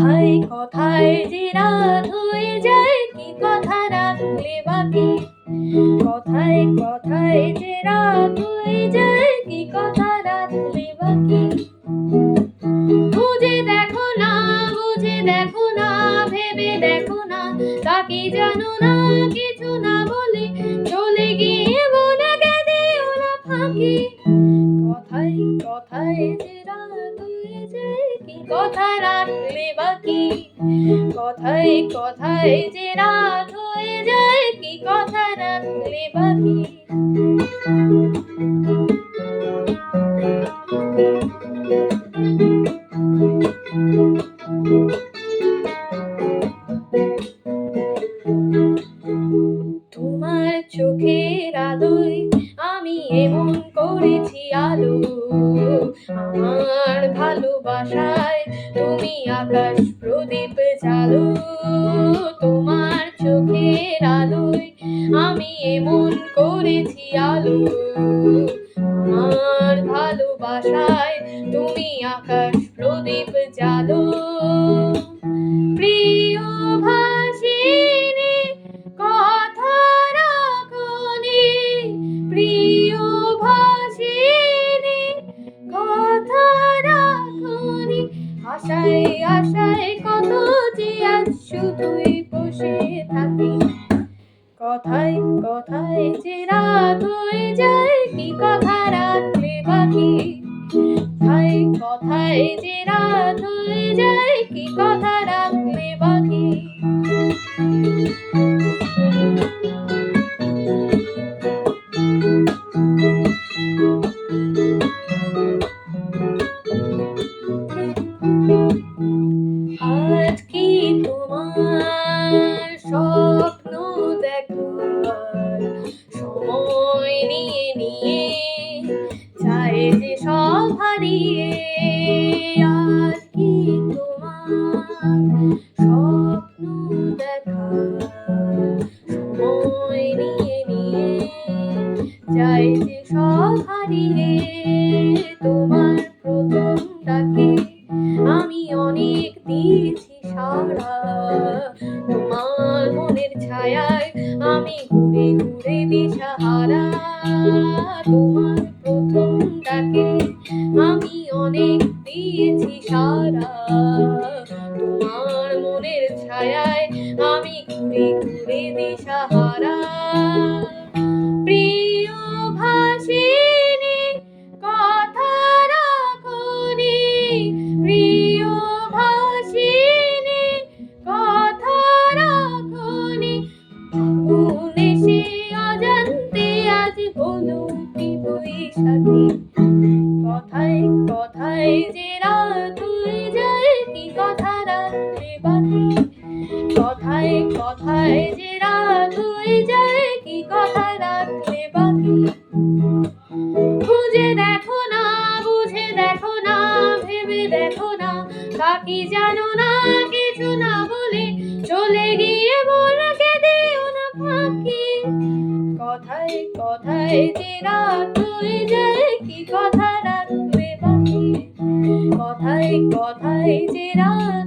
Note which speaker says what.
Speaker 1: কথায় কথায় যে রাত হয়ে যায়, কি কথা রাখলে বাকি। কথায় কথায় যে রাত হয়ে যায়, কি কথা রাখলে বাকি। বুঝে দেখো না, বুঝে দেখো না, ভেবে দেখো না, তাকে জানো না, কিছু না বলে চলে গিয়ে বলে দিও না ফাঁকি। কথায় কথায় যে রাত হয়ে যায়, কি কথা রাখলে বাকি। কথায় কথায় যে রাত হয়ে যায়, কি কথা রাখলে বাকি। তোমার চোখের আলোয় আমি এমন করেছি আলো, আমার ভালোবাসায় তুমি আকাশ প্রদীপ জালো। তোমার চোখের আলোয় আমি এমন করেছি আলো, আমার ভালোবাসায় তুমি আকাশ প্রদীপ জালো। প্রিয় ভাসিনী কথা রাখনি, প্রিয় ভাসিনী কথা রাখনি। আশায় আশায় কত যে আজ শুধুই বসে থাকি। কথায় কথায় যে রাত হয়ে যায়, কি কথা রাখলে বাকি। কথায় কথায় যে রাত হয়ে যায়, কি কথা রাখলে বাকি। আজ কি তোমার স্বপ্ন দেখার সময় নিয়ে নিয়ে চাই যে সব হারিয়ে। আজ কি তোমার স্বপ্ন দেখার সময় নিয়ে নিয়ে চাই যে সব হারিয়ে। তোমার প্রথম ডাকে আমি অনেক দিয়েছি সাড়া, তোমার মনের ছায়ায় আমি ঘুরে ঘুরে দিশাহারা। তোমার প্রথম ডাকে আমি অনেক দিয়েছি সাড়া, তোমার মনের ছায়ায় আমি ঘুরে ঘুরে দিশাহারা। প্রিয় ভাসিনী কথা রাখনি, প্রিয় ভাসিনী কথা রাখনি। ফাগুন এসে অজান্তে আজ হলো কি বৈশাখী। কথায় কথায় যে রাত হয়ে যায়, কি কথা রাখলে বাকি। কথায় কথায় যে রাত হয়ে যায়, কি কথা রাখলে বাকি। বুঝে দেখো না, বুঝে দেখো না, ভেবে দেখো না, তাকে জানো না, কিছু না বলে চলে গিয়ে বলে দিও না ফাঁকি। কথায় কথায় যে রাত হয়ে যায়, কি কথা রাখলে বাকি। কথায় কথায় যে রাত